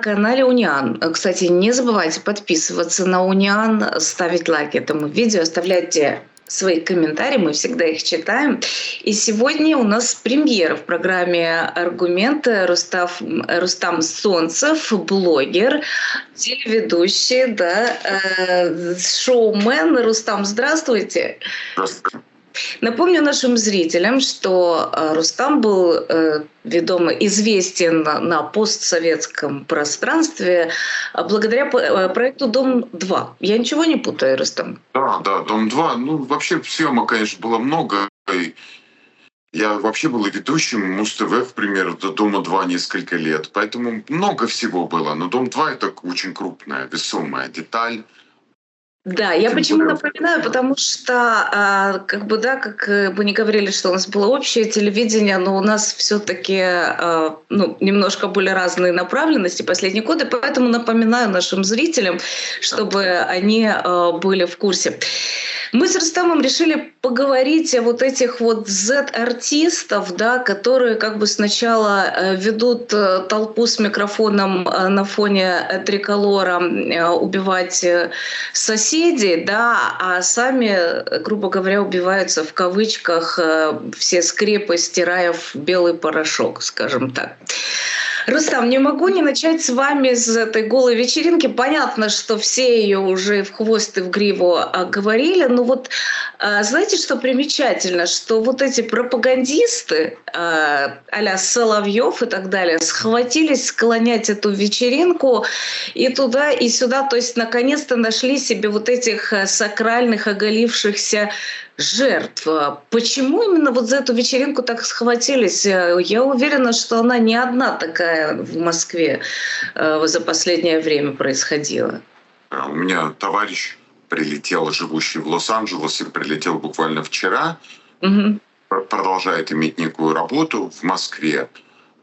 канале Униан. Кстати, не забывайте подписываться на Униан, ставить лайк этому видео, оставляйте свои комментарии, мы всегда их читаем. И сегодня у нас премьера в программе «Аргументы». Рустам Солнцев, блогер, телеведущий, да, шоумен. Рустам, здравствуйте. Здравствуйте. Напомню нашим зрителям, что Рустам был известен на постсоветском пространстве благодаря проекту «Дом-2». Я ничего не путаю, Рустам? Да, «Дом-2». Ну, вообще съемок, конечно, было много. И я вообще был и ведущим Муз-ТВ, к примеру, до «Дома-2» несколько лет. Поэтому много всего было. Но «Дом-2» — это очень крупная, весомая деталь. Да, я почему напоминаю, потому что, как бы не говорили, что у нас было общее телевидение, но у нас все-таки немножко были разные направленности последние годы, поэтому напоминаю нашим зрителям, чтобы они были в курсе. Мы с Рустамом решили поговорить о вот этих вот Z-артистов, да, которые как бы сначала ведут толпу с микрофоном на фоне триколора убивать соседей, да, а сами, грубо говоря, убиваются в кавычках все скрепы, стирая в белый порошок, скажем так. Рустам, не могу не начать с вами с этой голой вечеринки. Понятно, что все ее уже в хвост и в гриву говорили, но вот знаете, что примечательно, что вот эти пропагандисты а-ля Соловьев и так далее схватились склонять эту вечеринку и туда, и сюда, то есть наконец-то нашли себе вот этих сакральных, оголившихся жертв. Почему именно вот за эту вечеринку так схватились? Я уверена, что она не одна такая в Москве за последнее время происходила. У меня товарищ прилетел, живущий в Лос-Анджелесе, прилетел буквально вчера, продолжает иметь некую работу в Москве.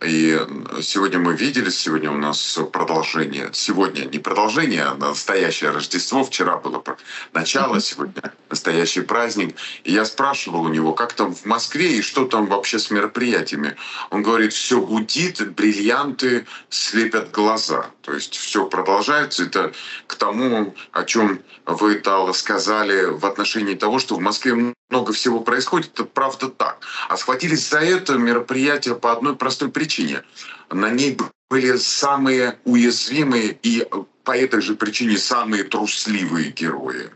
И сегодня мы виделись, сегодня у нас продолжение. Сегодня не продолжение, а настоящее Рождество. Вчера было начало, сегодня настоящий праздник. И я спрашивал у него, как там в Москве и что там вообще с мероприятиями. Он говорит, все гудит, бриллианты слепят глаза. То есть все продолжается. Это к тому, о чем вы, Тала, сказали в отношении того, что в Москве много всего происходит. Это правда так. А схватились за это мероприятие по одной простой причине. На ней были самые уязвимые и по этой же причине самые трусливые герои.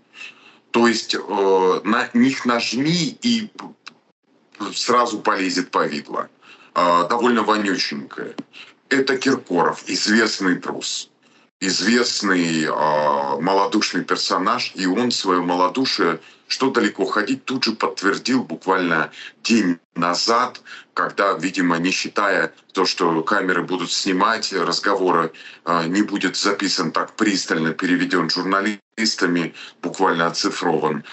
То есть на них нажми и сразу полезет повидло. Довольно вонюченькое. Это Киркоров, известный трус. Известный малодушный персонаж, и он свое малодушие, что далеко ходить, тут же подтвердил буквально день назад, когда, видимо, не считая то, что камеры будут снимать, разговор не будет записан так пристально, переведен журналистами, буквально оцифрован,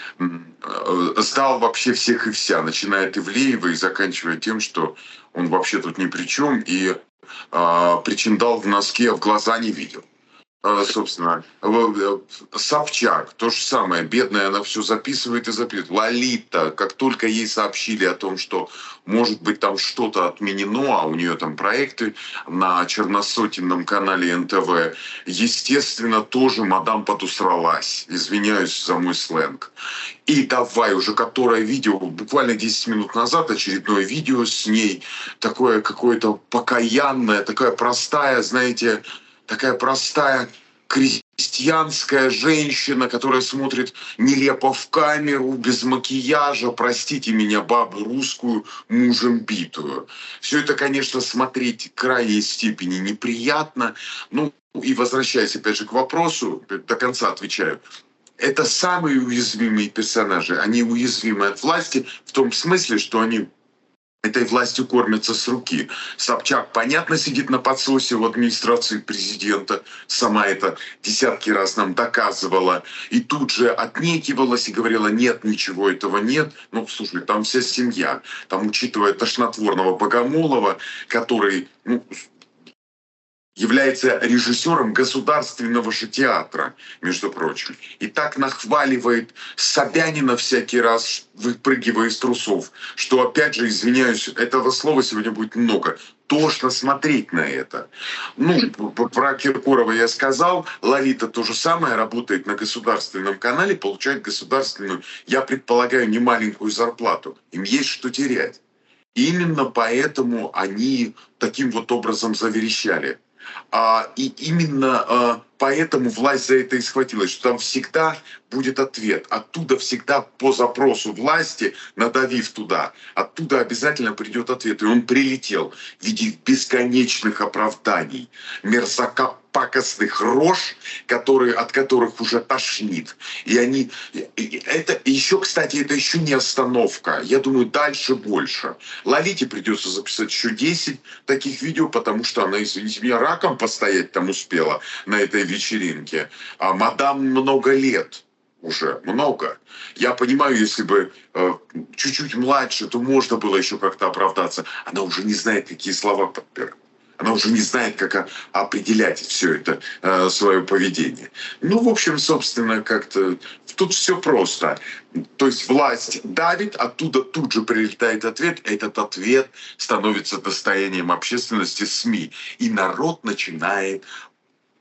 сдал вообще всех и вся, начиная от Ивлеева и заканчивая тем, что он вообще тут ни при чем, и причиндал в носке в глаза не видел. Собственно, Собчак, то же самое, бедная, она все записывает и записывает. Лолита, как только ей сообщили о том, что может быть там что-то отменено, а у нее там проекты на черносотенном канале НТВ, естественно, тоже мадам подусралась, извиняюсь за мой сленг. И давай уже, которое видео, буквально 10 минут назад, очередное видео с ней, такое какое-то покаянное, такая простая, знаете, такая простая крестьянская женщина, которая смотрит нелепо в камеру, без макияжа, простите меня, бабу русскую, мужем битую. Все это, конечно, смотреть в крайней степени неприятно. Ну, и возвращаясь опять же к вопросу, до конца отвечаю, это самые уязвимые персонажи. Они уязвимы от власти в том смысле, что они этой властью кормятся с руки. Собчак, понятно, сидит на подсосе в администрации президента. Сама это десятки раз нам доказывала. И тут же отнекивалась и говорила, нет, ничего этого нет. Ну, слушай, там вся семья. Там, учитывая тошнотворного Богомолова, который, является режиссером государственного же театра, между прочим. И так нахваливает Собянина всякий раз, выпрыгивая из трусов, что, опять же, извиняюсь, этого слова сегодня будет много. Тошно смотреть на это. Ну, про Киркорова я сказал. Лолита то же самое, работает на государственном канале, получает государственную, я предполагаю, немаленькую зарплату. Им есть что терять. Именно поэтому они таким вот образом заверещали. И именно поэтому власть за это и схватилась, что там всегда будет ответ. Оттуда всегда по запросу власти, надавив туда, оттуда обязательно придет ответ. И он прилетел в виде бесконечных оправданий, мерзопакостных рож, от которых уже тошнит. И они... Это еще, кстати, это еще не остановка. Я думаю, дальше больше. Лолите придется записать еще 10 таких видео, потому что она, извините меня, раком постоять там успела на этой вечеринке. А мадам много лет. Уже много. Я понимаю, если бы чуть-чуть младше, то можно было еще как-то оправдаться. Она уже не знает, какие слова подбирать. Она уже не знает, как определять все это, свое поведение. Ну, в общем, собственно, как-то тут все просто. То есть власть давит, оттуда тут же прилетает ответ. Этот ответ становится достоянием общественности, СМИ. И народ начинает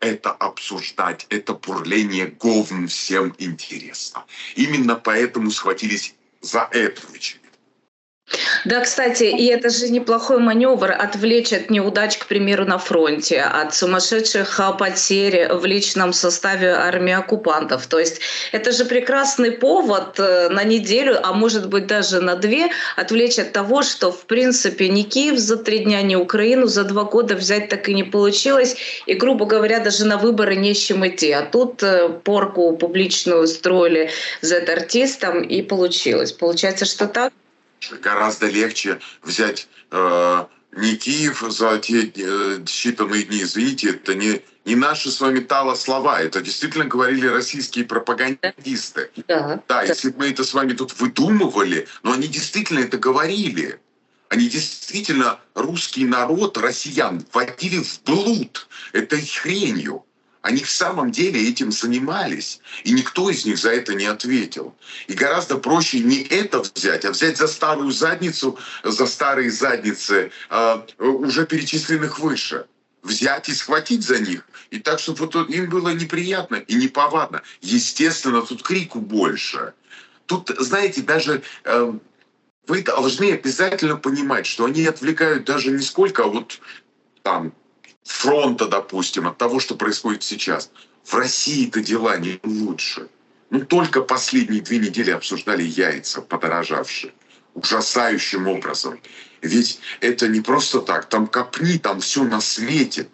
это обсуждать, это бурление говн всем интересно. Именно поэтому схватились за эту вечеринку. Да, кстати, и это же неплохой маневр отвлечь от неудач, к примеру, на фронте, от сумасшедших потерь в личном составе армии оккупантов. То есть это же прекрасный повод на неделю, а может быть даже на 2, отвлечь от того, что в принципе ни Киев за 3 дня, ни Украину за 2 года взять так и не получилось. И, грубо говоря, даже на выборы не с чем идти. А тут порку публичную устроили Z-артистам и получилось. Получается, что так? Гораздо легче взять не Киев за те считанные дни, извините, это не наши с вами слова, это действительно говорили российские пропагандисты. Да, если бы мы это с вами тут выдумывали, но они действительно это говорили. Они действительно русский народ, россиян, вводили в блуд этой хренью. Они в самом деле этим занимались, и никто из них за это не ответил. И гораздо проще не это взять, а взять за старую задницу, за старые задницы, уже перечисленных выше. Взять и схватить за них. И так, чтобы вот им было неприятно и неповадно. Естественно, тут крику больше. Тут, знаете, даже вы должны обязательно понимать, что они отвлекают даже не сколько, а вот там фронта, допустим, от того, что происходит сейчас. В России-то дела не лучше. Ну, только последние 2 недели обсуждали яйца, подорожавшие. Ужасающим образом. Ведь это не просто так. Там копни, там все на свете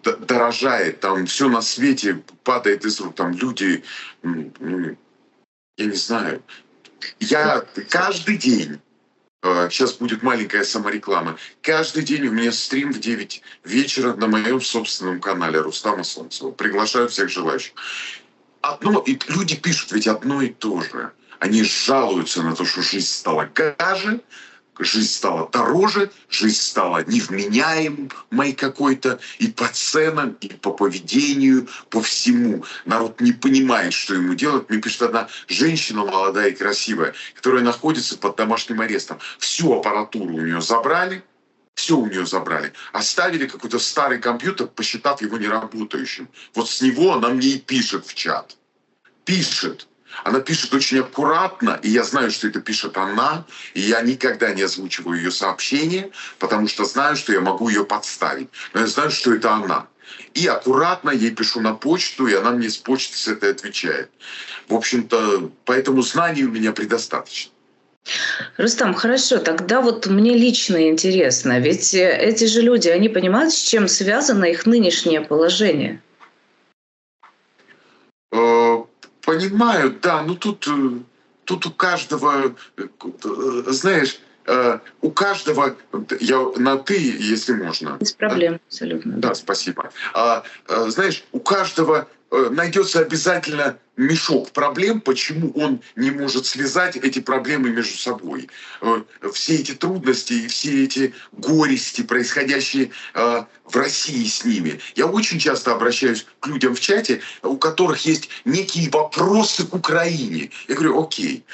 дорожает, там все на свете падает из рук. Там люди, я не знаю. Я каждый день, сейчас будет маленькая самореклама. Каждый день у меня стрим в 9 вечера на моем собственном канале Рустама Солнцева. Приглашаю всех желающих. И люди пишут ведь одно и то же. Они жалуются на то, что жизнь стала гаже, жизнь стала дороже, жизнь стала невменяемой какой-то и по ценам, и по поведению, по всему. Народ не понимает, что ему делать. Мне пишет одна женщина молодая и красивая, которая находится под домашним арестом. Всю аппаратуру у нее забрали, все у нее забрали. Оставили какой-то старый компьютер, посчитав его неработающим. Вот с него она мне и пишет в чат. Пишет. Она пишет очень аккуратно, и я знаю, что это пишет она, и я никогда не озвучиваю ее сообщение, потому что знаю, что я могу ее подставить. Но я знаю, что это она. И аккуратно ей пишу на почту, и она мне с почты с этой отвечает. В общем-то, поэтому знаний у меня предостаточно. Рустам, хорошо, тогда вот мне лично интересно, ведь эти же люди, они понимают, с чем связано их нынешнее положение? Понимаю, да, но тут у каждого, знаешь, у каждого, я на «ты», если можно. Без проблем, абсолютно. Да, спасибо. Знаешь, у каждого найдется обязательно мешок проблем, почему он не может связать эти проблемы между собой. Все эти трудности и все эти горести, происходящие в России с ними. Я очень часто обращаюсь к людям в чате, у которых есть некие вопросы к Украине. Я говорю, окей,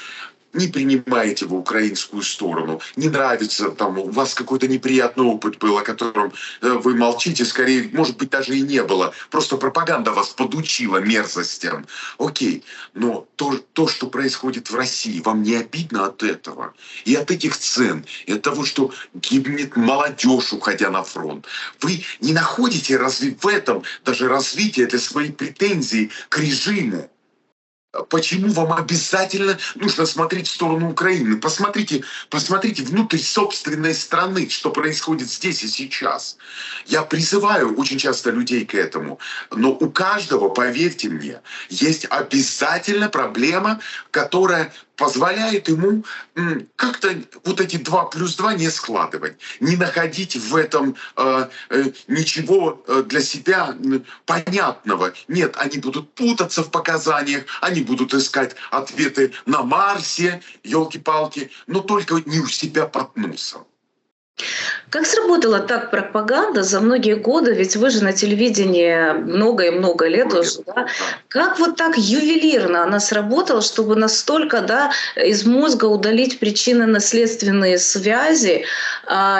не принимаете вы украинскую сторону, не нравится, там, у вас какой-то неприятный опыт был, о котором вы молчите, скорее, может быть, даже и не было. Просто пропаганда вас подучила мерзостям. Окей, но то, что происходит в России, вам не обидно от этого? И от этих цен, и от того, что гибнет молодежь, уходя на фронт. Вы не находите разве в этом даже развитие для своей претензии к режиму? Почему вам обязательно нужно смотреть в сторону Украины? Посмотрите внутрь собственной страны, что происходит здесь и сейчас. Я призываю очень часто людей к этому, но у каждого, поверьте мне, есть обязательно проблема, которая позволяет ему как-то вот эти 2 плюс 2 не складывать, не находить в этом ничего для себя понятного. Нет, они будут путаться в показаниях, они будут искать ответы на Марсе, елки-палки, но только не у себя под носом. Как сработала так пропаганда за многие годы, ведь вы же на телевидении много и много лет уже, да? Как вот так ювелирно она сработала, чтобы настолько, да, из мозга удалить причинно-наследственные связи,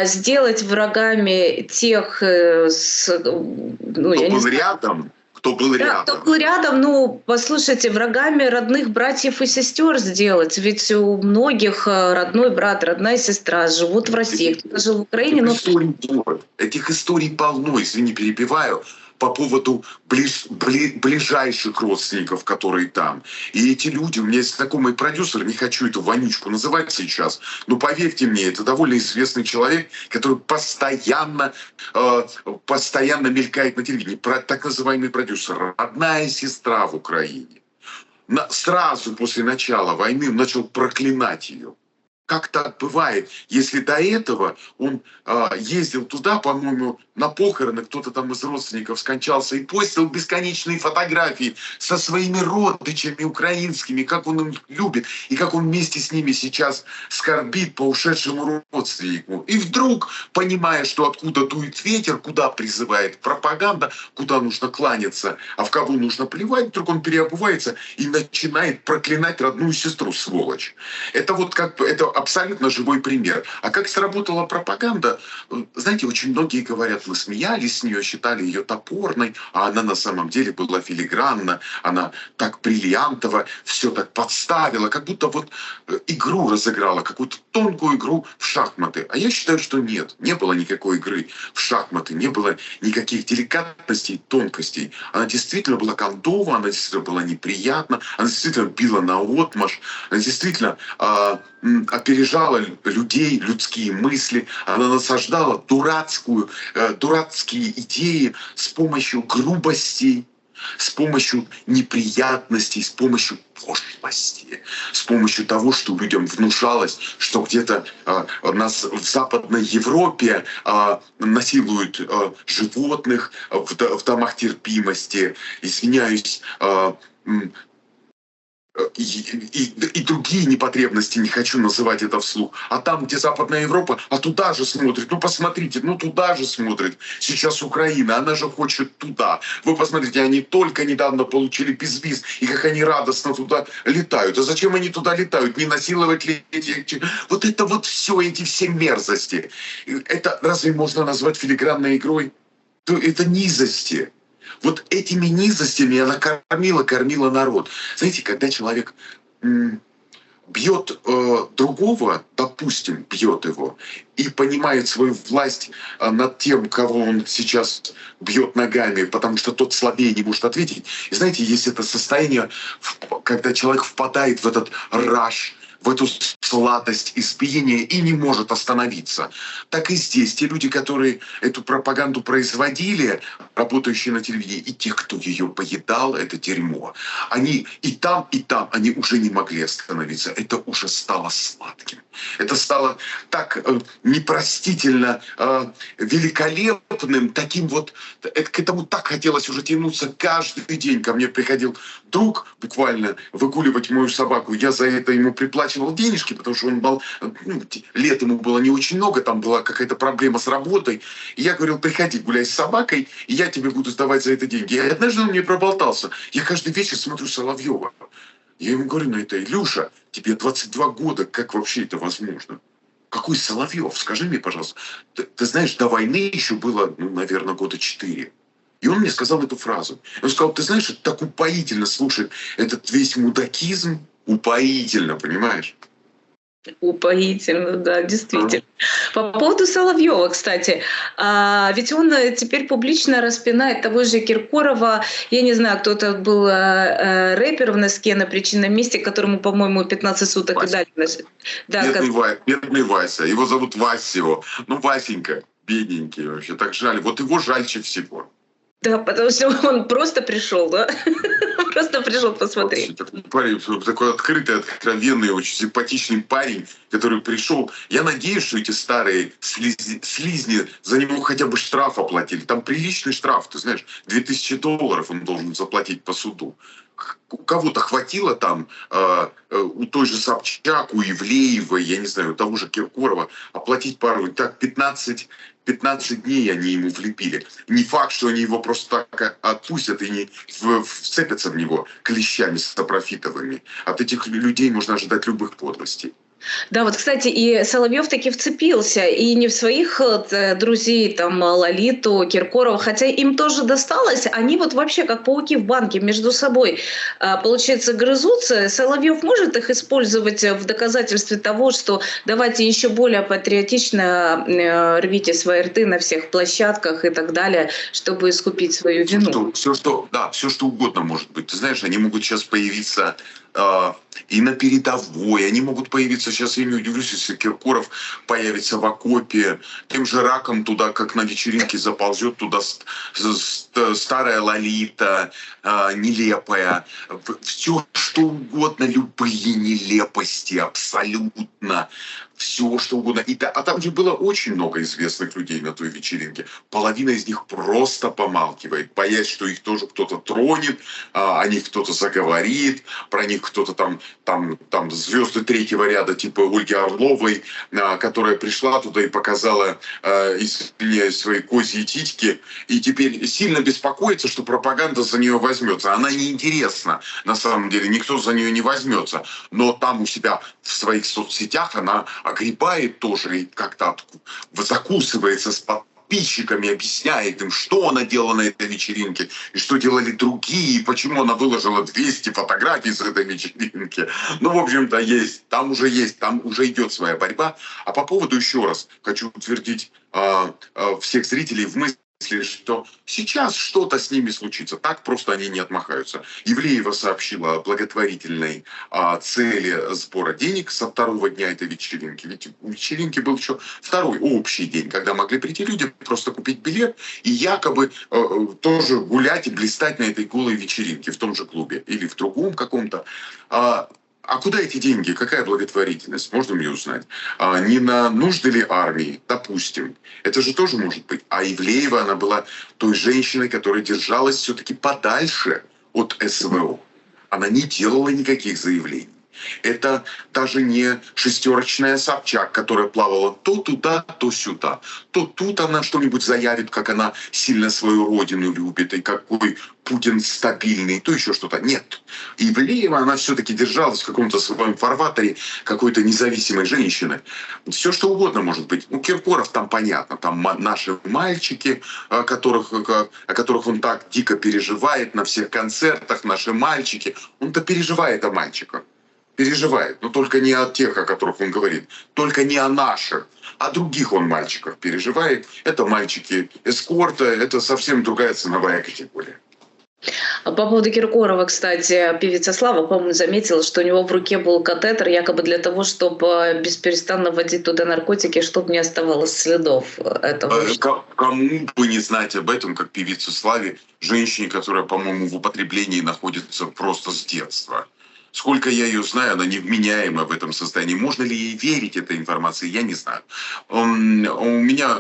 сделать врагами тех, Кто был рядом? Кто был рядом? Кто был рядом, ну, послушайте, врагами родных братьев и сестер сделать. Ведь у многих родной брат, родная сестра живут в России, кто-то жил в Украине. Этих историй полно, извини, перебиваю, по поводу ближайших родственников, которые там. И эти люди, у меня есть знакомый продюсер, не хочу эту вонючку называть сейчас, но поверьте мне, это довольно известный человек, который постоянно мелькает на телевидении. Так называемый продюсер, родная сестра в Украине. Сразу после начала войны он начал проклинать ее. Как так бывает, если до этого он ездил туда, по-моему, на похороны, кто-то там из родственников скончался, и постил бесконечные фотографии со своими родичами украинскими, как он их любит, и как он вместе с ними сейчас скорбит по ушедшему родственнику. И вдруг, понимая, что откуда дует ветер, куда призывает пропаганда, куда нужно кланяться, а в кого нужно плевать, вдруг он переобувается и начинает проклинать родную сестру, сволочь. Это вот как бы, это абсолютно живой пример. А как сработала пропаганда? Знаете, очень многие говорят, мы смеялись с нее, считали ее топорной, а она на самом деле была филигранна, она так бриллиантово все так подставила, как будто вот игру разыграла, какую-то тонкую игру в шахматы. А я считаю, что нет, не было никакой игры в шахматы, не было никаких деликатностей, тонкостей. Она действительно была колдова, она действительно была неприятна, она действительно била наотмашь, она действительно опережала людей, людские мысли, она насаждала дурацкие идеи с помощью грубостей, с помощью неприятностей, с помощью пошлости, с помощью того, что людям внушалось, что где-то нас в Западной Европе насилуют животных в домах терпимости, извиняюсь, и другие непотребности, не хочу называть это вслух. А там, где Западная Европа, а туда же смотрит. Ну, посмотрите, ну туда же смотрит. Сейчас Украина, она же хочет туда. Вы посмотрите, они только недавно получили безвиз, и как они радостно туда летают. А зачем они туда летают? Не насиловать ли эти... Вот это вот все, эти все мерзости. Это разве можно назвать филигранной игрой? Это низости. Вот этими низостями она кормила народ. Знаете, когда человек бьет другого, допустим, бьет его, и понимает свою власть над тем, кого он сейчас бьет ногами, потому что тот слабее не может ответить. И знаете, есть это состояние, когда человек впадает в этот раж, в эту сладость избиения и не может остановиться. Так и здесь те люди, которые эту пропаганду производили, работающие на телевидении, и те, кто ее поедал, это дерьмо. Они и там, они уже не могли остановиться. Это уже стало сладким. Это стало так непростительно великолепным, таким вот, к этому так хотелось уже тянуться каждый день. Ко мне приходил друг буквально выгуливать мою собаку. Я за это ему приплачивал денежки, потому что он был, лет ему было не очень много, там была какая-то проблема с работой. И я говорил, приходи, гуляй с собакой, и я тебе буду сдавать за это деньги. И однажды он мне проболтался. Я каждый вечер смотрю Соловьева. Я ему говорю на это: Илюша, тебе 22 года, как вообще это возможно? Какой Соловьев? Скажи мне, пожалуйста. Ты знаешь, до войны еще было, наверное, года 4. И он мне сказал эту фразу. Он сказал: ты знаешь, это так упоительно слушать этот весь мудакизм. Упоительно, понимаешь? Упоительно, да, действительно. По поводу Соловьева, кстати, ведь он теперь публично распинает того же Киркорова. Я не знаю, кто-то был рэпер в носке на причинном месте, которому, по-моему, 15 суток и дали. Да, бедный Вася. Его зовут Васио. Васенька, бедненький вообще. Так жаль. Вот его жальче всего. Да, потому что он просто пришел, да? Просто пришел посмотреть. Парень, такой открытый, откровенный, очень симпатичный парень, который пришел. Я надеюсь, что эти старые слизни за него хотя бы штраф оплатили. Там приличный штраф, ты знаешь, $2000 он должен заплатить по суду. У кого-то хватило там, у той же Собчак, у Ивлеевой, я не знаю, у того же Киркорова, оплатить пару, так 15 дней они ему влепили. Не факт, что они его просто так отпустят и не вцепятся в него клещами сапрофитовыми. От этих людей можно ожидать любых подлостей. Да, вот, кстати, и Соловьев таки вцепился, и не в своих друзей, там, Лолиту, Киркорова, хотя им тоже досталось, они вот вообще как пауки в банке между собой, получается, грызутся. Соловьев может их использовать в доказательстве того, что давайте еще более патриотично рвите свои рты на всех площадках и так далее, чтобы искупить свою вину. Все, что угодно может быть. Ты знаешь, они могут сейчас появиться и на передовой. Они могут появиться, сейчас я не удивлюсь, если Киркоров появится в окопе, тем же раком туда, как на вечеринке, заползет туда старая Лолита, нелепая. Все, что угодно, любые нелепости, абсолютно. Все, что угодно. А там же было очень много известных людей на той вечеринке. Половина из них просто помалкивает, боясь, что их тоже кто-то тронет, о них кто-то заговорит, про них кто-то там звезды третьего ряда, типа Ольги Орловой, которая пришла туда и показала, извиняюсь, свои козьи титьки, и теперь сильно беспокоится, что пропаганда за нее возьмется. Она неинтересна, на самом деле, никто за нее не возьмется. Но там у себя в своих соцсетях она огребает тоже и как-то закусывается с подписчиками, объясняет им, что она делала на этой вечеринке, и что делали другие, и почему она выложила 200 фотографий с этой вечеринки. В общем-то, там уже идет своя борьба. А по поводу, еще раз, хочу утвердить всех зрителей в мысли, что сейчас что-то с ними случится. Так просто они не отмахаются. Ивлеева сообщила о благотворительной цели сбора денег со второго дня этой вечеринки. Ведь у вечеринки был еще второй общий день, когда могли прийти люди, просто купить билет и якобы тоже гулять и блистать на этой голой вечеринке в том же клубе или в другом каком-то. А куда эти деньги? Какая благотворительность? Можно мне узнать? Не на нужды ли армии? Допустим. Это же тоже может быть. А Ивлеева, она была той женщиной, которая держалась все-таки подальше от СВО. Она не делала никаких заявлений. Это даже не шестерочная Собчак, которая плавала то туда, то сюда. То тут она что-нибудь заявит, как она сильно свою родину любит, и какой Путин стабильный, то еще что-то. Нет. Ивлеева, она все-таки держалась в каком-то своем фарватере какой-то независимой женщины. Все что угодно может быть. Киркоров там понятно. Там наши мальчики, о которых он так дико переживает на всех концертах, наши мальчики. Он-то переживает о мальчиках. Переживает, но только не о тех, о которых он говорит, только не о наших, о других он мальчиках переживает. Это мальчики эскорта, это совсем другая ценовая категория. А по поводу Киркорова, кстати, певица Слава, по-моему, заметила, что у него в руке был катетер якобы для того, чтобы бесперестанно вводить туда наркотики, чтобы не оставалось следов этого. Кому бы не знать об этом, как певицу Славе, женщине, которая, по-моему, в употреблении находится просто с детства. Сколько я ее знаю, она невменяема в этом состоянии. Можно ли ей верить этой информации, я не знаю. У меня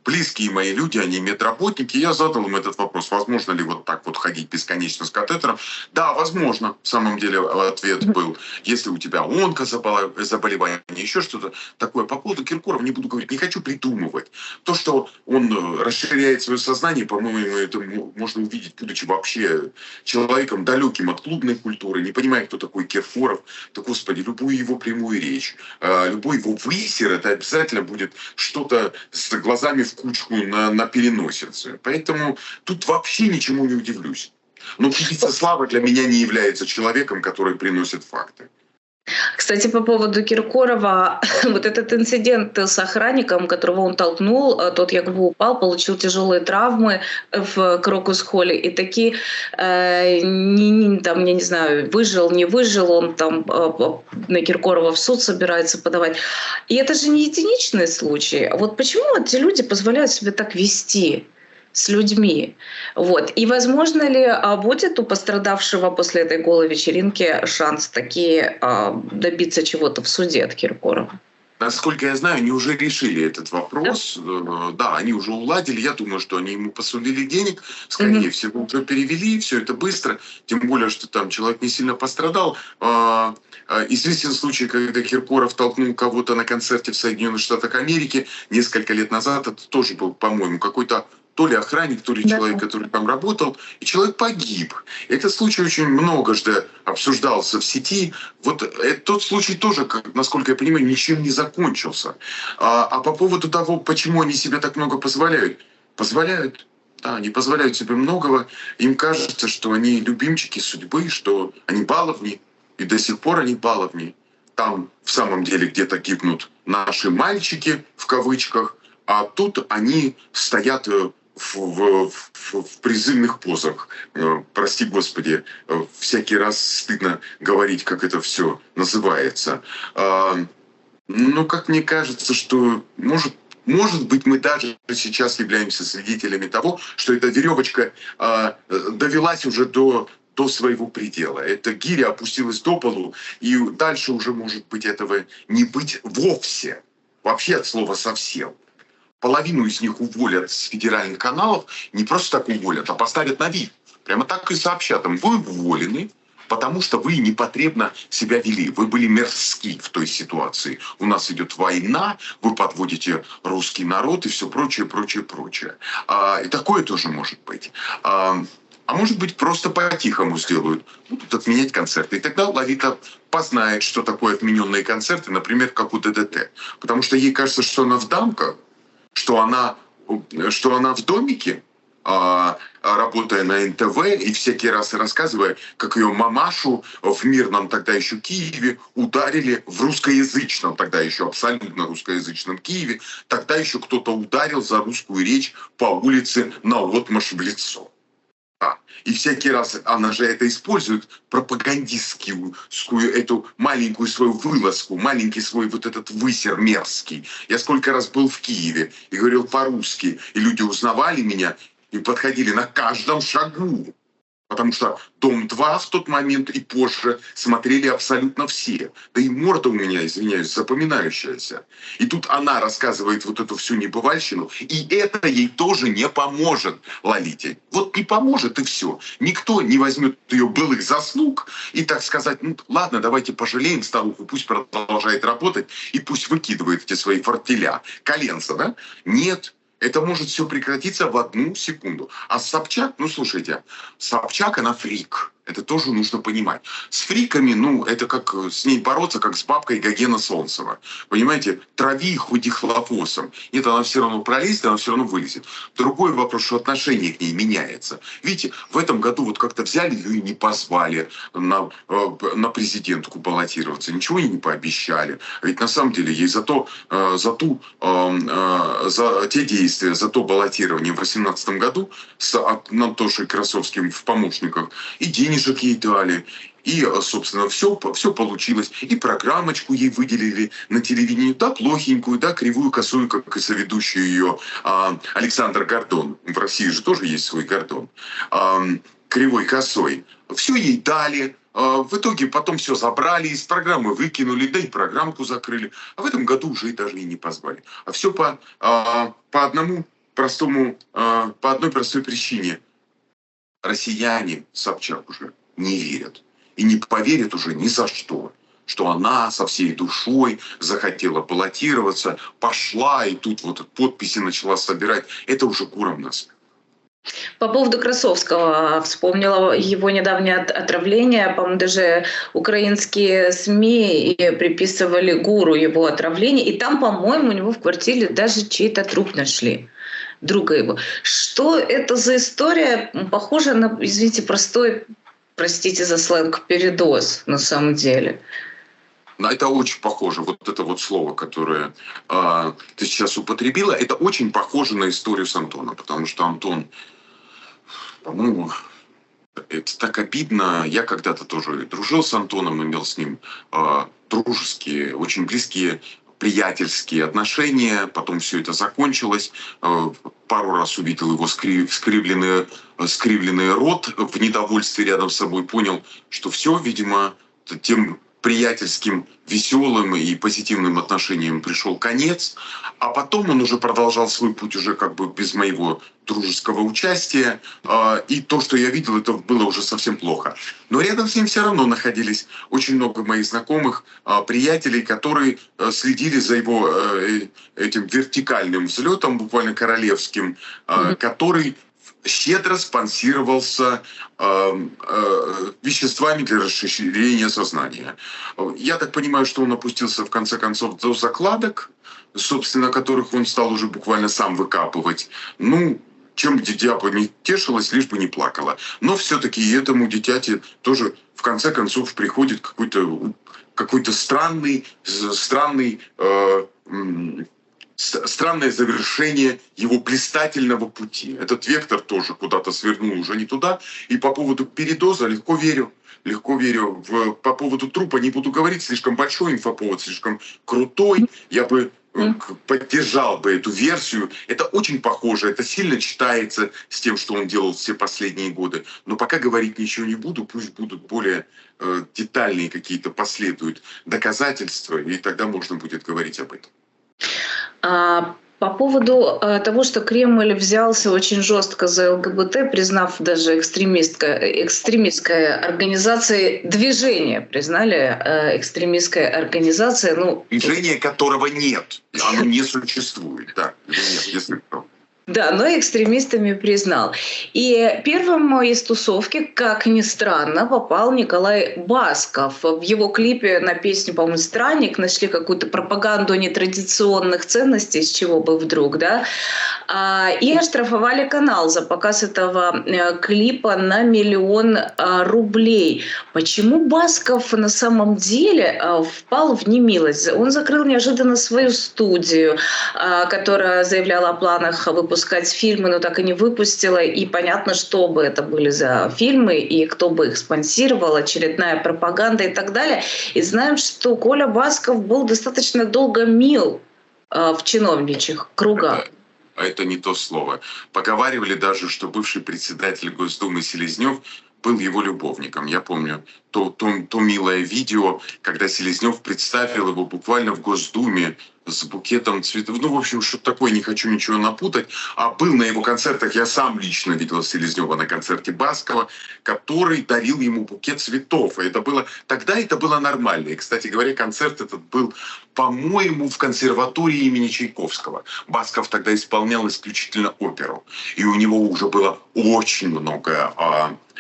близкие мои люди, они медработники, я задал им этот вопрос, возможно ли вот так вот ходить бесконечно с катетером. Да, возможно, в самом деле ответ был, если у тебя онкозаболевание, еще что-то такое. По поводу Киркорова не буду говорить, не хочу придумывать. То, что он расширяет свое сознание, по-моему, это можно увидеть, будучи вообще человеком далеким от клубной культуры, не понимая, кто такой Киркоров. Да, господи, любую его прямую речь, любой его высер, это обязательно будет что-то с глазами в кучку на переносице. Поэтому тут вообще ничему не удивлюсь. Но певица Слава для меня не является человеком, который приносит факты. Кстати, по поводу Киркорова, вот этот инцидент с охранником, которого он толкнул, тот якобы упал, получил тяжелые травмы в Крокус-холле, и такие, там, я не знаю, выжил, не выжил, он там на Киркорова в суд собирается подавать. И это же не единичный случай. Вот почему эти люди позволяют себе так вести с людьми? Вот. И возможно ли будет у пострадавшего после этой голой вечеринки шанс таки добиться чего-то в суде от Киркорова? Насколько я знаю, они уже решили этот вопрос. Да, они уже уладили. Я думаю, что они ему посулили денег. Скорее всего, уже перевели. Все это быстро. Тем более, что там человек не сильно пострадал. Известен случай, когда Киркоров толкнул кого-то на концерте в Соединенных Штатах Америки несколько лет назад. Это тоже был, по-моему, какой-то то ли охранник, то ли человек, который там работал, и человек погиб. Этот случай очень многожды обсуждался в сети. Вот тот случай тоже, насколько я понимаю, ничем не закончился. А по поводу того, почему они себе так много позволяют. Позволяют. Да, они позволяют себе многого. Им кажется, что они любимчики судьбы, что они баловни. И до сих пор они баловни. Там в самом деле где-то гибнут наши мальчики, в кавычках, а тут они стоят в призывных позах. Прости господи, всякий раз стыдно говорить, как это все называется. Но как мне кажется, что может быть, мы даже сейчас являемся свидетелями того, что эта веревочка довелась уже до своего предела. Эта гиря опустилась до полу, и дальше уже, может быть, этого не быть вовсе. Вообще от слова совсем. Половину из них уволят с федеральных каналов, не просто так уволят, а поставят на вид. Прямо так и сообщат им: вы уволены, потому что вы непотребно себя вели, вы были мерзки в той ситуации. У нас идет война, вы подводите русский народ и все прочее, прочее, прочее. И такое тоже может быть. А может быть, просто по-тихому сделают. Будут отменять концерты. И тогда Лолита познает, что такое отмененные концерты, например, как у ДДТ. Потому что ей кажется, что она в дамках, что она в домике, работая на НТВ и всякий раз рассказывая, как ее мамашу в мирном тогда еще Киеве ударили в русскоязычном, тогда еще абсолютно русскоязычном Киеве, тогда еще кто-то ударил за русскую речь по улице наотмашь в лицо. И всякий раз она же это использует, пропагандистскую эту маленькую свою вылазку, маленький свой вот этот высер мерзкий. Я сколько раз был в Киеве и говорил по-русски, и люди узнавали меня и подходили на каждом шагу. Потому что «Дом-2» в тот момент и позже смотрели абсолютно все. Да и морда у меня, извиняюсь, запоминающаяся. И тут она рассказывает вот эту всю небывальщину, и это ей тоже не поможет, Лолите. Вот не поможет, и все. Никто не возьмет ее былых заслуг и, так сказать, ладно, давайте пожалеем старуху, пусть продолжает работать, и пусть выкидывает эти свои фортеля, коленца, да? Нет. Это может все прекратиться в одну секунду. А Собчак, слушайте, Собчак, она фрик. Это тоже нужно понимать. С фриками, это как с ней бороться, как с бабкой Гогена Солнцева. Понимаете, трави их хоть и хлопосом. Нет, она все равно пролезет, она все равно вылезет. Другой вопрос, что отношение к ней меняется. Видите, в этом году вот как-то взяли ее и не позвали на президентку баллотироваться. Ничего ей не пообещали. Ведь на самом деле ей за те действия, за то баллотирование в 2018 году с Антошей Красовским в помощниках и денежек ей дали. И, собственно, все получилось. И программочку ей выделили на телевидении. Да, плохенькую, да, кривую, косую, как и соведущую ее Александр Гордон. В России же тоже есть свой Гордон. Кривой, косой. Все ей дали. В итоге потом все забрали, из программы выкинули, да и программку закрыли. А в этом году уже и даже и не позвали. А все по одной простой причине. Россияне Собчак уже не верят. И не поверят уже ни за что она со всей душой захотела баллотироваться, пошла и тут вот подписи начала собирать. Это уже куром насмех. По поводу Красовского вспомнила его недавнее отравление. По-моему, даже украинские СМИ приписывали ГУРу его отравление. И там, по-моему, у него в квартире даже чей-то труп нашли. Друга его. Что это за история? Похоже на, извините, простите за сленг, передоз на самом деле. Это очень похоже, вот это вот слово, которое ты сейчас употребила, это очень похоже на историю с Антоном, потому что Антон, по-моему, это так обидно. Я когда-то тоже дружил с Антоном, имел с ним дружеские, очень близкие, приятельские отношения. Потом все это закончилось. Пару раз увидел его скривленный рот в недовольстве рядом с собой. Понял, что все, видимо, тем приятельским, веселым и позитивным отношениям пришел конец. А потом он уже продолжал свой путь уже как бы без моего дружеского участия. И то, что я видел, это было уже совсем плохо. Но рядом с ним все равно находились очень много моих знакомых, приятелей, которые следили за его этим вертикальным взлетом, буквально королевским, который щедро спонсировался веществами для расширения сознания. Я так понимаю, что он опустился в конце концов до закладок, собственно, которых он стал уже буквально сам выкапывать. Чем дитя бы не тешилось, лишь бы не плакала. Но все-таки и этому дитяти тоже в конце концов приходит какой-то странное завершение его блистательного пути. Этот вектор тоже куда-то свернул уже не туда. И по поводу передоза легко верю. По поводу трупа не буду говорить, слишком большой инфоповод, слишком крутой. Я бы поддержал бы эту версию. Это очень похоже, это сильно читается с тем, что он делал все последние годы. Но пока говорить ничего не буду, пусть будут более детальные какие-то последуют доказательства, и тогда можно будет говорить об этом. По поводу того, что Кремль взялся очень жестко за ЛГБТ, признав даже экстремистской организацией, движение признали экстремистской организацией. Движение, которого нет, оно не существует, да, нет, если кто. Да, но экстремистами признал. И первым из тусовки, как ни странно, попал Николай Басков. В его клипе на песню, по-моему, «Странник» нашли какую-то пропаганду нетрадиционных ценностей, с чего бы вдруг, да. И оштрафовали канал за показ этого клипа на 1 миллион рублей. Почему Басков на самом деле впал в немилость? Он закрыл неожиданно свою студию, которая заявляла о планах выпускать фильмы, но так и не выпустила. И понятно, что бы это были за фильмы и кто бы их спонсировал, очередная пропаганда и так далее. И знаем, что Коля Басков был достаточно долго мил в чиновничьих кругах. Это не то слово. Поговаривали даже, что бывший председатель Госдумы Селезнев был его любовником. Я помню то милое видео, когда Селезнев представил его буквально в Госдуме с букетом цветов. В общем, что-то такое, не хочу ничего напутать. А был на его концертах, я сам лично видел Селезнева на концерте Баскова, который дарил ему букет цветов. И тогда это было нормально. И, кстати говоря, концерт этот был, по-моему, в консерватории имени Чайковского. Басков тогда исполнял исключительно оперу. И у него уже было очень много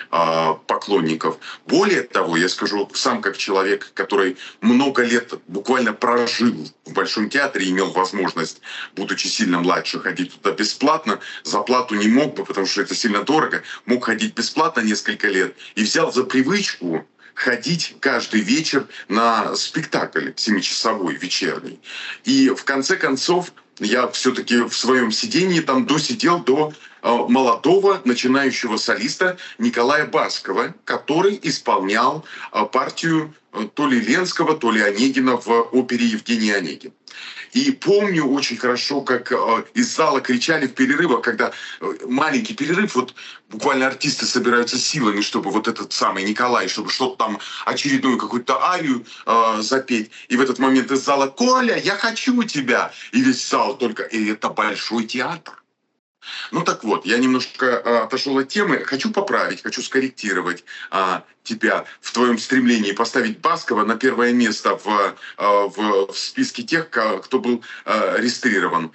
поклонников. Более того, я скажу сам как человек, который много лет буквально прожил в Большом театре, имел возможность, будучи сильно младше, ходить туда бесплатно, за плату не мог бы, потому что это сильно дорого, мог ходить бесплатно несколько лет и взял за привычку ходить каждый вечер на спектакль 7-часовой вечерний. И в конце концов я все-таки в своем сидении там досидел до молодого начинающего солиста Николая Баскова, который исполнял партию то ли Ленского, то ли Онегина в опере «Евгений Онегин». И помню очень хорошо, как из зала кричали в перерывах, когда маленький перерыв, вот буквально артисты собираются силами, чтобы вот этот самый Николай, чтобы что-то там, очередную какую-то арию запеть. И в этот момент из зала: «Коля, я хочу тебя!» И весь зал только... И это Большой театр. Ну так вот, я немножко отошел от темы. Хочу поправить, хочу скорректировать тебя в твоем стремлении поставить Баскова на первое место в списке тех, кто был регистрирован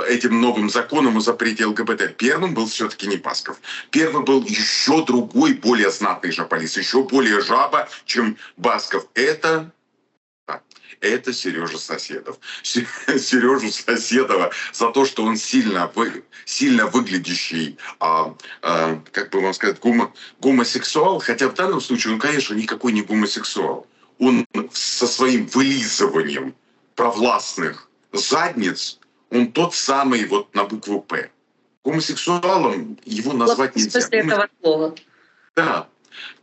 этим новым законом о запрете ЛГБТ. Первым был все-таки не Басков. Первым был еще другой, более знатный жаполис, еще более жаба, чем Басков. Это Сережа Соседов. Сережу Соседова за то, что он сильно выглядящий, как бы вам сказать, гомосексуал. Хотя в данном случае он, конечно, никакой не гомосексуал. Он со своим вылизыванием провластных задниц, он тот самый вот на букву «П». Гомосексуалом его назвать нельзя. После этого слова. Да.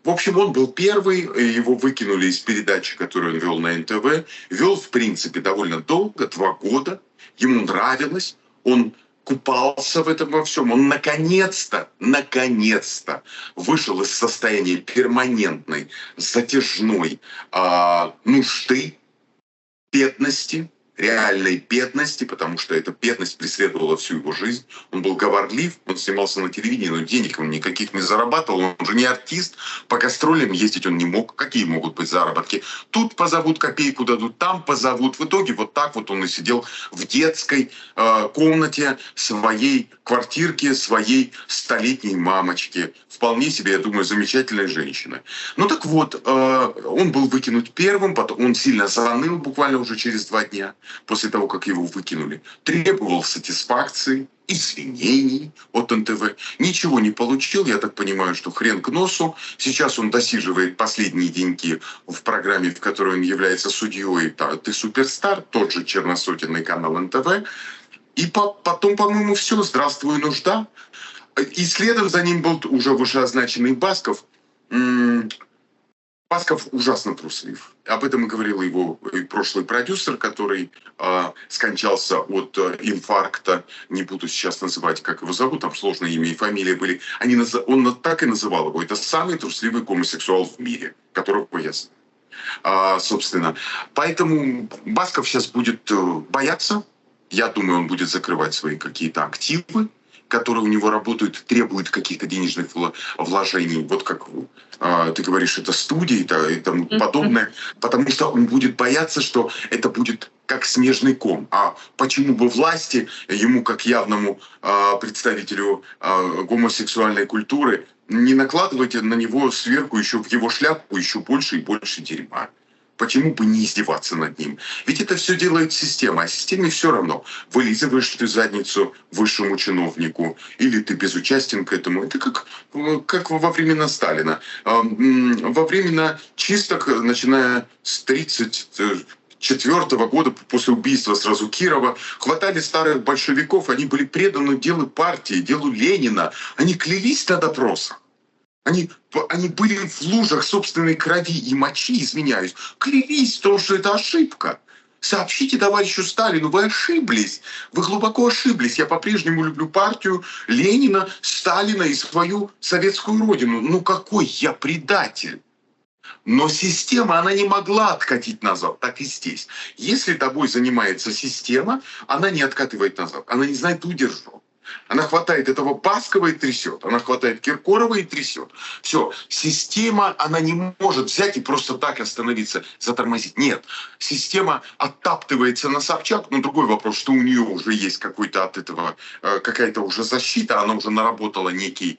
В общем, он был первый, его выкинули из передачи, которую он вел на НТВ. Вел, в принципе, довольно долго, 2 года. Ему нравилось, он купался в этом во всем. Он наконец-то вышел из состояния перманентной, затяжной нужды, бедности, реальной бедности, потому что эта бедность преследовала всю его жизнь. Он был говорлив, он снимался на телевидении, но денег он никаких не зарабатывал. Он же не артист, по гастролям ездить он не мог. Какие могут быть заработки? Тут позовут, копейку дадут, там позовут. В итоге вот так вот он и сидел в детской комнате своей квартирки, своей 100-летней мамочки. Вполне себе, я думаю, замечательной женщины. Ну так вот, он был выкинут первым, потом он сильно заныл буквально уже через 2 дня после того, как его выкинули. Требовал сатисфакции, извинений от НТВ. Ничего не получил. Я так понимаю, что хрен к носу. Сейчас он досиживает последние деньки в программе, в которой он является судьей «Ты суперстар», тот же черносотенный канал НТВ. И потом, по-моему, все. Здравствуй, нужда. И следом за ним был уже вышеозначенный Басков. Басков ужасно труслив. Об этом и говорил его прошлый продюсер, который скончался от инфаркта. Не буду сейчас называть, как его зовут, там сложные имя и фамилия были. Он так и называл его. Это самый трусливый гомосексуал в мире, которого я знаю. Собственно. Поэтому Басков сейчас будет бояться. Я думаю, он будет закрывать свои какие-то активы, которые у него работают, требуют каких-то денежных вложений. Вот как ты говоришь, это студии и тому подобное. Потому что он будет бояться, что это будет как снежный ком. А почему бы власти, ему как явному представителю гомосексуальной культуры, не накладывать на него сверху еще в его шляпку еще больше и больше дерьма? Почему бы не издеваться над ним? Ведь это все делает система, а системе все равно. Вылизываешь ты задницу высшему чиновнику, или ты безучастен к этому. Это как во времена Сталина. Во времена чисток, начиная с 1934 года, после убийства сразу Кирова, хватали старых большевиков, они были преданы делу партии, делу Ленина. Они клялись на допросах. Они были в лужах собственной крови и мочи, извиняюсь, клялись в том, что это ошибка. Сообщите товарищу Сталину, вы ошиблись, вы глубоко ошиблись. Я по-прежнему люблю партию Ленина, Сталина и свою советскую родину. Ну какой я предатель? Но система, она не могла откатить назад, так и здесь. Если тобой занимается система, она не откатывает назад, она не знает удержу. Она хватает этого Баскова и трясет. Она хватает Киркорова и трясет. Все. Система, она не может взять и просто так остановиться, затормозить. Нет. Система оттаптывается на Собчак. Но другой вопрос, что у нее уже есть какой-то от этого, какая-то уже защита. Она уже наработала некую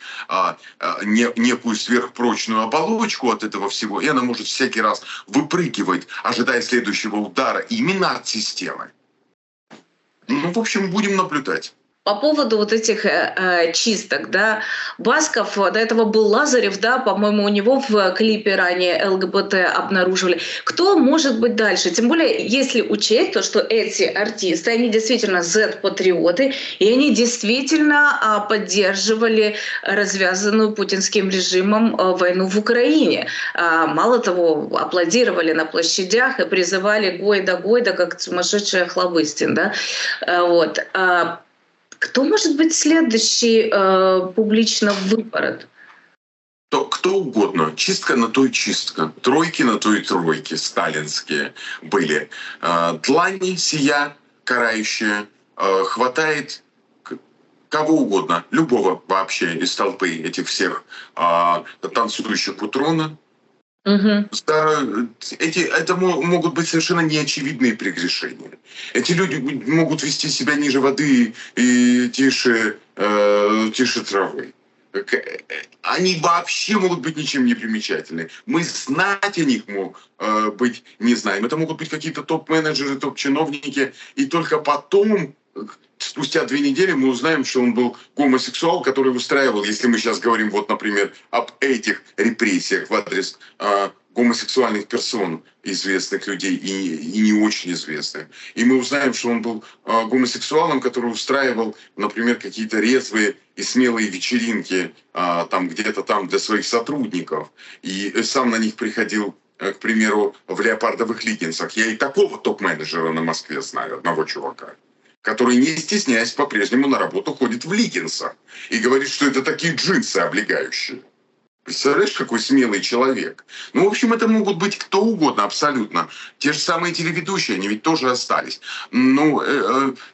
сверхпрочную оболочку от этого всего. И она может всякий раз выпрыгивать, ожидая следующего удара именно от системы. Ну, в общем, будем наблюдать. По поводу вот этих чисток, да, Басков, до этого был Лазарев, да, по-моему, у него в клипе ранее ЛГБТ обнаруживали. Кто может быть дальше? Тем более, если учесть то, что эти артисты, они действительно Z-патриоты, и они действительно поддерживали развязанную путинским режимом войну в Украине. Мало того, аплодировали на площадях и призывали Гойда, как сумасшедшая Хлобыстин, да, вот. Кто может быть следующий публично выпорот? Кто угодно. Чистка на то и чистка. Тройки на то и тройки. Сталинские были. Длань сия карающая. Хватает кого угодно. Любого вообще из толпы этих всех танцующих у трона. Угу. Это могут быть совершенно неочевидные прегрешения. Эти люди могут вести себя ниже воды и тише травы. Они вообще могут быть ничем не примечательны. Мы знать о них быть не знаем. Это могут быть какие-то топ-менеджеры, топ-чиновники. И только потом, спустя 2 недели, мы узнаем, что он был гомосексуал, который устраивал, если мы сейчас говорим, вот, например, об этих репрессиях в адрес гомосексуальных персон, известных людей и не очень известных. И мы узнаем, что он был гомосексуалом, который устраивал, например, какие-то резвые и смелые вечеринки там где-то там для своих сотрудников. И сам на них приходил, к примеру, в леопардовых леггинсах. Я и такого топ-менеджера на Москве знаю, одного чувака, который, не стесняясь, по-прежнему на работу ходит в леггинсах и говорит, что это такие джинсы облегающие. Представляешь, какой смелый человек? Ну, в общем, это могут быть кто угодно абсолютно. Те же самые телеведущие, они ведь тоже остались. Ну,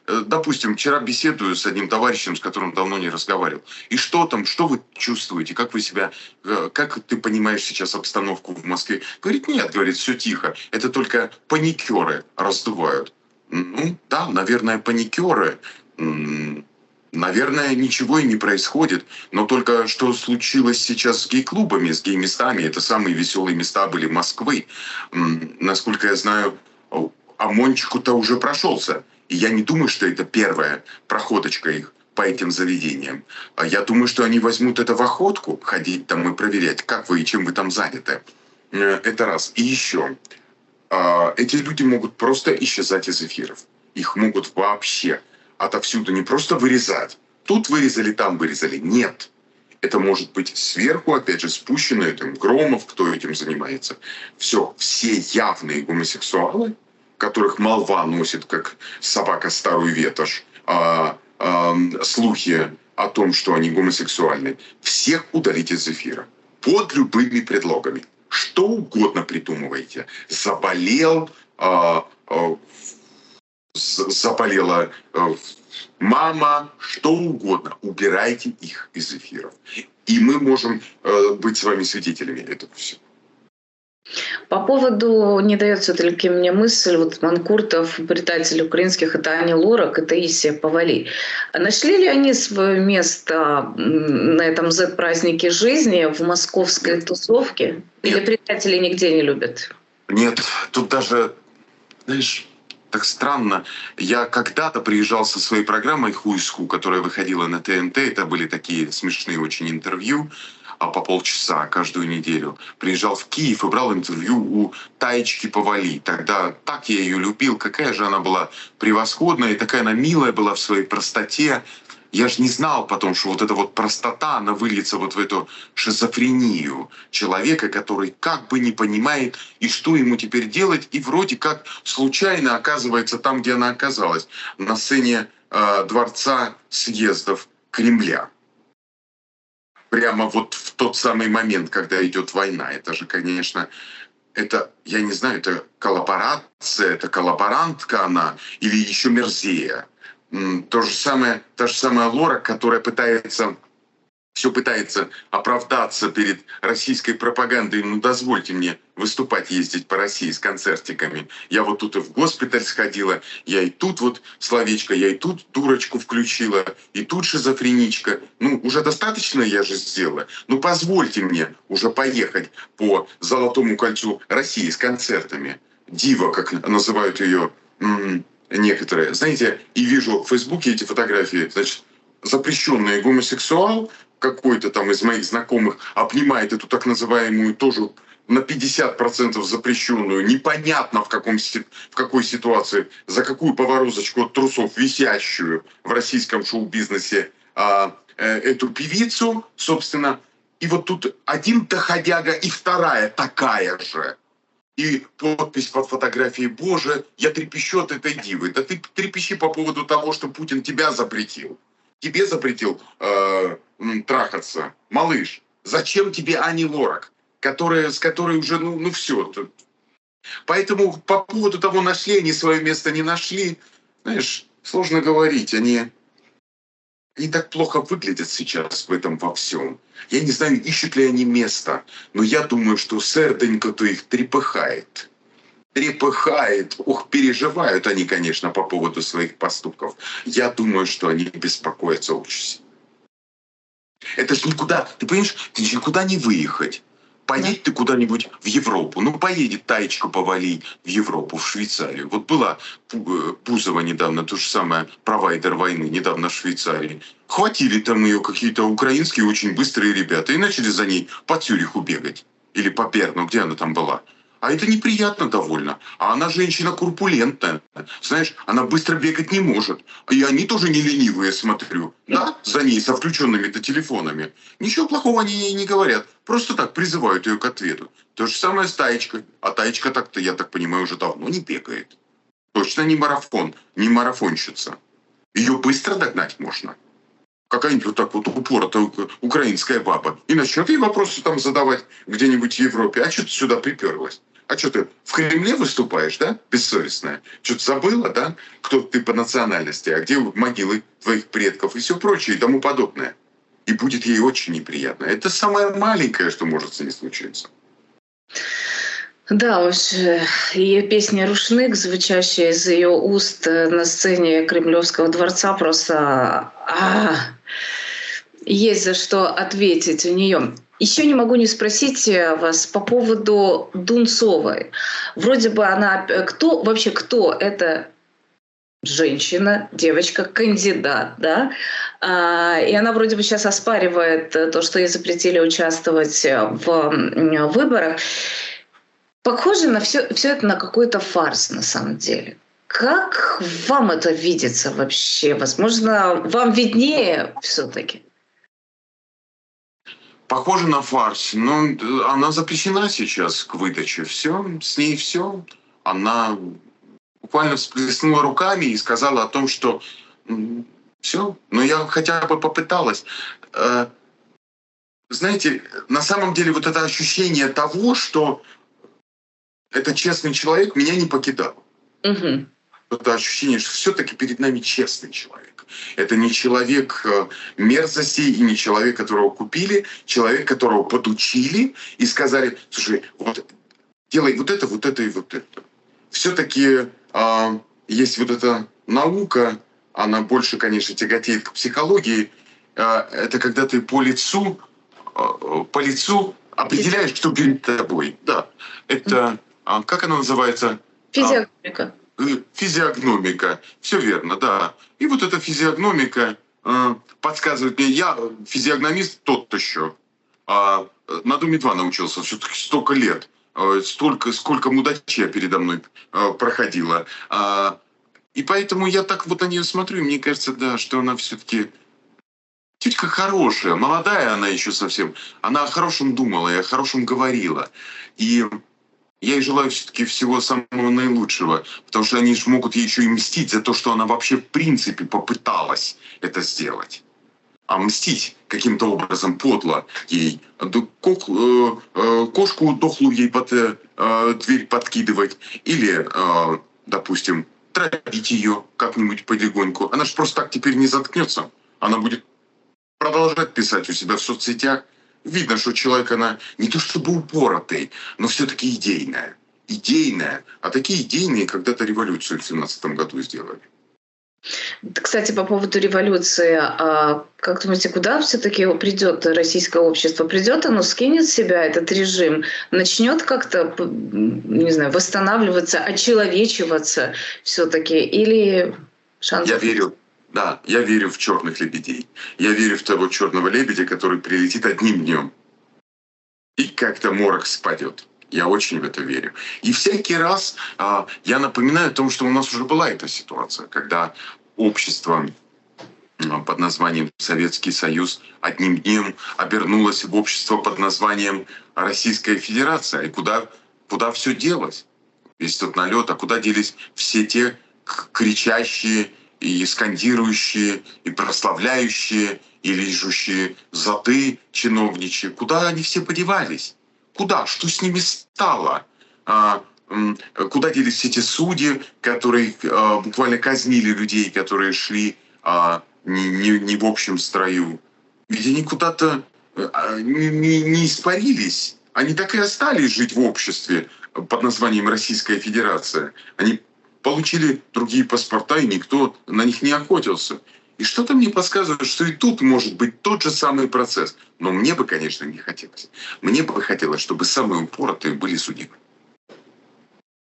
допустим, вчера беседую с одним товарищем, с которым давно не разговаривал. И что там, что вы чувствуете, как вы себя, как ты понимаешь сейчас обстановку в Москве? Говорит, нет, говорит, все тихо. Это только паникеры раздувают. Ну, да, наверное, паникеры. Наверное, ничего и не происходит. Но только что случилось сейчас с гей-клубами, с гей-местами. Это самые веселые места были Москвы. Насколько я знаю, ОМОНчику-то уже прошелся. И я не думаю, что это первая проходочка их по этим заведениям. Я думаю, что они возьмут это в охотку, ходить там и проверять, как вы и чем вы там заняты. Это раз. И еще. Эти люди могут просто исчезать из эфиров. Их могут вообще отовсюду не просто вырезать. Тут вырезали, там вырезали. Нет. Это может быть сверху, опять же, спущено этим Громов, кто этим занимается. Все явные гомосексуалы, которых молва носит, как собака старую ветошь, слухи о том, что они гомосексуальны, всех удалить из эфира. Под любыми предлогами. Что угодно придумывайте. Заболела мама, что угодно. Убирайте их из эфиров. И мы можем быть с вами свидетелями этого всего. По поводу, не дает все-таки мне мысль, вот Манкуртов, предатель украинских, это Ани Лорак и Таисия Повалий. Нашли ли они свое место на этом Z-празднике жизни в московской тусовке? Или предатели нигде не любят? Нет, тут даже, знаешь, так странно. Я когда-то приезжал со своей программой «Who is Who», которая выходила на ТНТ. Это были такие смешные очень интервью по полчаса каждую неделю. Приезжал в Киев и брал интервью у Таечки Повалий. Тогда так я ее любил. Какая же она была превосходная и такая она милая была в своей простоте. Я же не знал потом, что вот эта вот простота, она выльется вот в эту шизофрению человека, который как бы не понимает, и что ему теперь делать, и вроде как случайно оказывается там, где она оказалась, на сцене Дворца съездов Кремля. Прямо вот в тот самый момент, когда идет война. Это же, конечно, это, я не знаю, это коллаборация, это коллаборантка она, или еще мерзее. та же самая Лора, которая все пытается оправдаться перед российской пропагандой. Ну, дозвольте мне выступать, ездить по России с концертиками. Я вот тут и в госпиталь сходила, я и тут вот словечко, я и тут дурочку включила, и тут шизофреничка. Ну, уже достаточно я же сделала. Ну, позвольте мне уже поехать по Золотому кольцу России с концертами. Дива, как называют ее некоторые. Знаете, и вижу в Фейсбуке эти фотографии, значит, запрещенный гомосексуал, какой-то там из моих знакомых обнимает эту так называемую тоже на 50% запрещенную, непонятно в какой ситуации, за какую поворозочку от трусов висящую в российском шоу-бизнесе эту певицу, собственно. И вот тут один доходяга и вторая такая же. И подпись под фотографией: «Боже, я трепещу от этой дивы». Да ты трепещи по поводу того, что Путин тебя запретил. Тебе запретил трахаться. Малыш, зачем тебе Ани Лорак, с которой уже, ну все. Поэтому по поводу того, нашли они свое место, не нашли, знаешь, сложно говорить. Они так плохо выглядят сейчас в этом во всем. Я не знаю, ищут ли они место, но я думаю, что серденько-то их трепыхает. Ух, переживают они, конечно, по поводу своих поступков. Я думаю, что они беспокоятся очень сильно. Это ж никуда, ты понимаешь, ты же никуда не выехать. Поедь ты куда-нибудь в Европу. Ну, поедет Таечка Повалий в Европу, в Швейцарию. Вот была Бузова недавно, то же самое, провайдер войны, недавно в Швейцарии. Хватили там ее какие-то украинские очень быстрые ребята и начали за ней по Цюриху бегать. Или по Берну, где она там была. А это неприятно довольно. А она женщина корпулентная. Знаешь, она быстро бегать не может. И они тоже не ленивые, смотрю. Да, за ней со включенными-то телефонами. Ничего плохого они ей не говорят. Просто так призывают ее к ответу. То же самое с Таечкой. А Таечка так-то, я так понимаю, уже давно не бегает. Точно не марафон, не марафонщица. Ее быстро догнать можно. Какая-нибудь вот так вот упоротая украинская баба. И начнет ей вопросы там задавать где-нибудь в Европе. А что ты сюда приперлась? А что ты в Кремле выступаешь, да, бессовестная? Что-то забыла, да, кто ты по национальности, а где могилы твоих предков и все прочее и тому подобное. И будет ей очень неприятно. Это самое маленькое, что может с ней случиться. Да, уж ее песня «Рушник», звучащая из ее уст на сцене Кремлевского дворца, просто есть за что ответить у нее. Еще не могу не спросить вас по поводу Дунцовой. Вроде бы она... Кто эта женщина, девочка, кандидат, да? И она вроде бы сейчас оспаривает то, что ей запретили участвовать в выборах. Похоже на все это на какой-то фарс на самом деле. Как вам это видится вообще? Возможно, вам виднее все-таки? Похоже на фарс, но она запрещена сейчас к выдаче. Все, с ней все. Она буквально всплеснула руками и сказала о том, что все. Но я хотя бы попыталась. Знаете, на самом деле вот это ощущение того, что это честный человек, меня не покидало. Угу. Это ощущение, что все-таки перед нами честный человек. Это не человек мерзостей и не человек, которого купили, человек, которого подучили и сказали: слушай, вот делай вот это и вот это. Все-таки есть вот эта наука, она больше, конечно, тяготеет к психологии. Это когда ты по лицу определяешь, кто перед тобой. Да, это как она называется? Физиогномика. Физиогномика. Все верно, да. И вот эта физиогномика подсказывает мне, я физиогномист тот-то еще. На Доме-2 научился все-таки столько лет. Сколько мудачья передо мной проходило. И поэтому я так вот на нее смотрю, и мне кажется, да, что она все-таки тетка хорошая, молодая она еще совсем. Она о хорошем думала и о хорошем говорила. И я ей желаю все-таки всего самого наилучшего, потому что они же могут ей еще и мстить за то, что она вообще в принципе попыталась это сделать. А мстить каким-то образом подло ей, кошку дохлую ей под дверь подкидывать, или, допустим, травить ее как-нибудь потихоньку. Она же просто так теперь не заткнется. Она будет продолжать писать у себя в соцсетях. Видно, что человек, она не то чтобы упоротый, но все-таки идейная. Идейная. А такие идейные когда-то революцию в 17 году сделали. Кстати, по поводу революции, как думаете, куда все-таки придет российское общество? Придет оно, скинет с себя этот режим, начнет как-то, не знаю, восстанавливаться, очеловечиваться все-таки, или шанс? Я верю, да, я верю в черных лебедей. Я верю в того черного лебедя, который прилетит одним днем. И как-то морок спадет. Я очень в это верю. И всякий раз я напоминаю о том, что у нас уже была эта ситуация, когда общество под названием Советский Союз одним днем обернулось в общество под названием Российская Федерация. И куда все делось? Весь тот налет, а куда делись все те кричащие и скандирующие, и прославляющие, и лижущие зады чиновничьи? Куда они все подевались? Куда? Что с ними стало? Куда делись все эти судьи, которые буквально казнили людей, которые шли не в общем строю? Ведь они куда-то не испарились. Они так и остались жить в обществе под названием Российская Федерация. Они получили другие паспорта, и никто на них не охотился. И что-то мне подсказывает, что и тут может быть тот же самый процесс. Но мне бы, конечно, не хотелось. Мне бы хотелось, чтобы самые упоротые были судимы.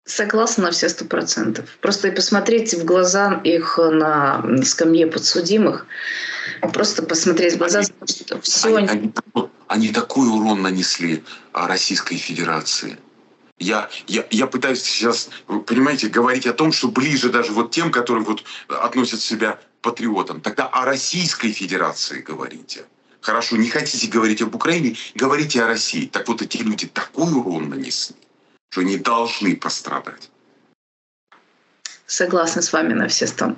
Согласна на все 100%. Просто и посмотреть в глаза их на скамье подсудимых. Просто посмотреть в глаза, что все... Они такой урон нанесли Российской Федерации. Я пытаюсь сейчас, понимаете, говорить о том, что ближе даже вот тем, которые вот относят себя патриотам. Тогда о Российской Федерации говорите. Хорошо, не хотите говорить об Украине, говорите о России. Так вот эти люди такой урон нанесли, что не должны пострадать. Согласна с вами на все 100.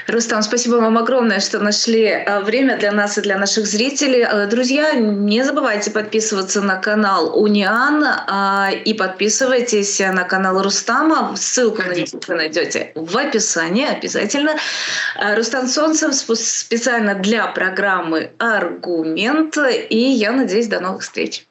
Рустам, спасибо вам огромное, что нашли время для нас и для наших зрителей. Друзья, не забывайте подписываться на канал Униан и подписывайтесь на канал Рустама. Ссылку на него вы найдете в описании обязательно. Рустам Солнцев специально для программы «Аргумент». И я надеюсь, до новых встреч.